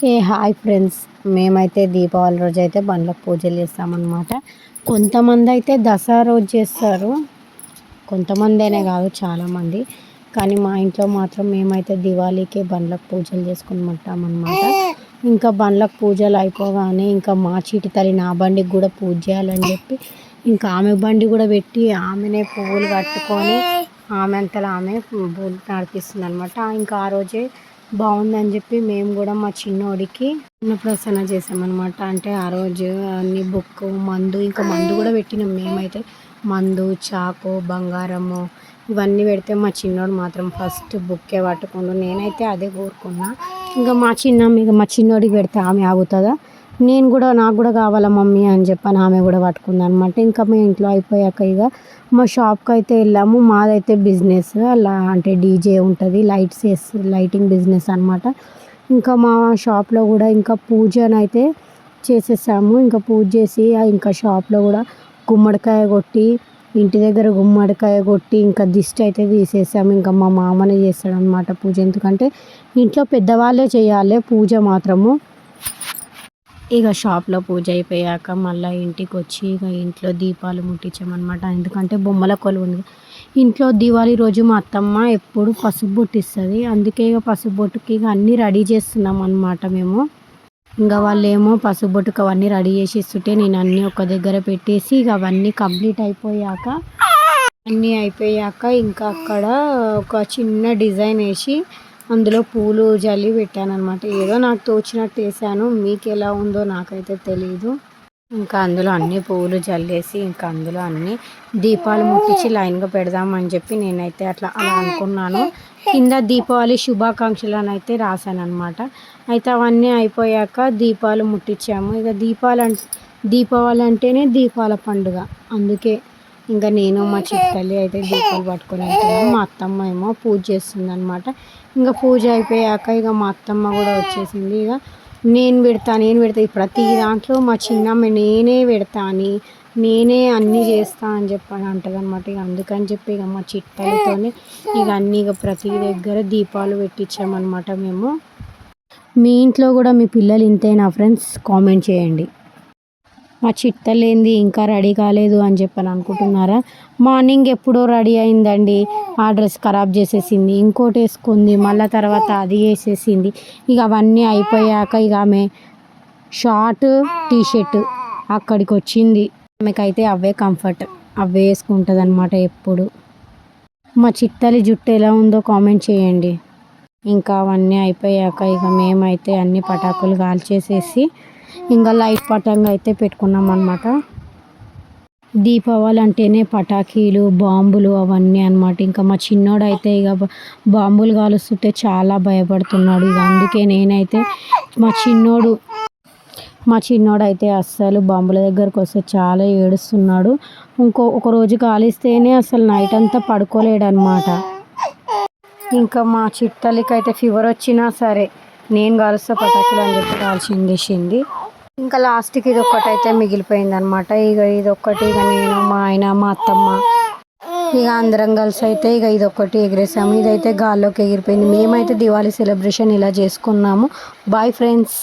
Hi friends. మేమైతే దీపావళి రోజు అయితే బండ్లకు పూజలు చేస్తామన్నమాట. కొంతమంది అయితే దసరా రోజు చేస్తారు, కొంతమంది అనే కాదు చాలామంది. కానీ మా ఇంట్లో మాత్రం మేమైతే దివాళీకే బండ్లకు పూజలు చేసుకుంటామన్నమాట. ఇంకా బండ్లకు పూజలు అయిపోగానే ఇంకా మా చీటి తల్లి నా బండికి కూడా పూజ చేయాలని చెప్పి ఇంకా ఆమె బండి కూడా పెట్టి ఆమెనే పువ్వులు కట్టుకొని ఆమె అంతలో ఆమె పూలు నడిపిస్తుంది అనమాట. ఇంకా ఆ రోజే బాగుందని చెప్పి మేము కూడా మా చిన్నోడికి అన్నప్రాసన చేసామన్నమాట. అంటే ఆ రోజు అన్ని బుక్ మందు ఇంకా మందు కూడా పెట్టినాం మేమైతే. మందు, చాకు, బంగారము ఇవన్నీ పెడితే మా చిన్నోడు మాత్రం ఫస్ట్ బుక్కే పట్టుకుండు. నేనైతే అదే కోరుకున్నా. ఇంకా మా చిన్నోడికి పెడితే ఆమె ఆగుతుందా, నాకు కూడా కావాలా మమ్మీ అని చెప్పని ఆమె కూడా పట్టుకుంది అనమాట. ఇంకా మేము ఇంట్లో అయిపోయాక ఇక మా షాప్కి అయితే వెళ్ళాము. మాదైతే బిజినెస్ అలా అంటే డీజే ఉంటుంది, లైటింగ్ బిజినెస్ అనమాట. ఇంకా మా షాప్లో కూడా ఇంకా పూజనైతే చేసేసాము. ఇంకా పూజ చేసి ఇంకా షాప్లో కూడా గుమ్మడికాయ కొట్టి ఇంటి దగ్గర గుమ్మడికాయ కొట్టి ఇంకా దిష్టి అయితే తీసేసాము. ఇంకా మా మామనే చేస్తాడనమాట పూజ. ఎందుకంటే ఇంట్లో పెద్దవాళ్ళే చేయాలి పూజ మాత్రము. ఇక షాప్లో పూజ అయిపోయాక మళ్ళీ ఇంటికి వచ్చి ఇక ఇంట్లో దీపాలు ముట్టించామన్నమాట. ఎందుకంటే బొమ్మల కొలువు ఉంది ఇంట్లో. దివాళీ రోజు మా అత్తమ్మ ఎప్పుడు పసుపు బొట్టిస్తుంది, అందుకే ఇక పసుపు బొట్టుకి ఇక అన్నీ రెడీ చేస్తున్నాం అన్నమాట మేము. ఇంకా వాళ్ళు ఏమో పసుపు బొట్టుకు అవన్నీ రెడీ చేసి ఇస్తుంటే నేను అన్నీ ఒక దగ్గర పెట్టేసి ఇక అవన్నీ కంప్లీట్ అయిపోయాక ఇంకా అక్కడ ఒక చిన్న డిజైన్ వేసి అందులో పూలు జల్లి పెట్టాను అనమాట. ఏదో నాకు తోచినట్టు వేసాను, మీకు ఎలా ఉందో నాకైతే తెలీదు. ఇంకా అందులో అన్ని పువ్వులు జల్లేసి ఇంకా అందులో అన్ని దీపాలు ముట్టించి లైన్గా పెడదామని చెప్పి నేనైతే అలా అనుకున్నాను. కింద దీపావళి శుభాకాంక్షలు అని అయితే రాశాను అనమాట. అయితే అవన్నీ అయిపోయాక దీపాలు ముట్టించాము. ఇక దీపావళి అంటేనే దీపాల పండుగ, అందుకే ఇంకా నేను మా చిట్టల్లి అయితే దీపాలు పట్టుకొని వెళ్తున్నాము. మా అత్తమ్మ ఏమో పూజ చేస్తుంది అనమాట. ఇంకా పూజ అయిపోయాక ఇక మా అత్తమ్మ కూడా వచ్చేసింది. ఇక నేను పెడతా ప్రతి దాంట్లో మా చిన్నమ్మ నేనే అన్నీ చేస్తా అని చెప్పని అంటది అనమాట. ఇక అందుకని చెప్పి ఇక మా చిట్టలతోనే ఇక అన్నీ ఇక ప్రతి దగ్గర దీపాలు పెట్టించామన్నమాట మేము. మీ ఇంట్లో కూడా మీ పిల్లలు ఇంతేనా ఫ్రెండ్స్? కామెంట్ చేయండి. మా చిట్టలేంది ఇంకా రెడీ కాలేదు అని చెప్పని అనుకుంటున్నారా? మార్నింగ్ ఎప్పుడో రెడీ అయిందండి, ఆ డ్రెస్ ఖరాబ్ చేసేసింది, ఇంకోటి వేసుకుంది, మళ్ళీ తర్వాత అది వేసేసింది. ఇక అవన్నీ అయిపోయాక ఇక ఆమె షార్ట్ టీషర్ట్ అక్కడికి వచ్చింది. ఆమెకైతే అవే కంఫర్ట్, అవే వేసుకుంటుంది అనమాట ఎప్పుడు. మా చిట్టలి జుట్టు ఎలా ఉందో కామెంట్ చేయండి. ఇంకా అవన్నీ అయిపోయాక ఇక మేమైతే అన్ని పటాకులు కాల్చేసేసి ఇంకా లైట్ పటంగా అయితే పెట్టుకున్నాం అనమాట. దీపావళి అంటేనే పటాకీలు, బాంబులు అవన్నీ అనమాట. ఇంకా మా చిన్నోడు అయితే ఇక బాంబులు కాలుస్తుంటే చాలా భయపడుతున్నాడు. ఇక అందుకే నేనైతే మా చిన్నోడు అయితే అస్సలు బాంబుల దగ్గరకు వస్తే చాలా ఏడుస్తున్నాడు. ఒక రోజు కాలిస్తేనే అసలు నైట్ అంతా పడుకోలేడు అనమాట. ఇంకా మా చిట్టలికి అయితే ఫీవర్ వచ్చినా సరే నేను కాలుస్తా పటాకులు అని చెప్పి కాల్చింది. ఇంకా లాస్ట్కి ఇది ఒక్కటైతే మిగిలిపోయింది అనమాట. ఇక ఇదొక్కటి ఇక నేను, మా ఆయన, మా అత్తమ్మ ఇక అందరం కలిసి అయితే ఇక ఇదొక్కటి ఎగిరేసాము. ఇదైతే గాల్లోకి ఎగిరిపోయింది. మేమైతే దివాళీ సెలబ్రేషన్ ఇలా చేసుకున్నాము. Bye friends.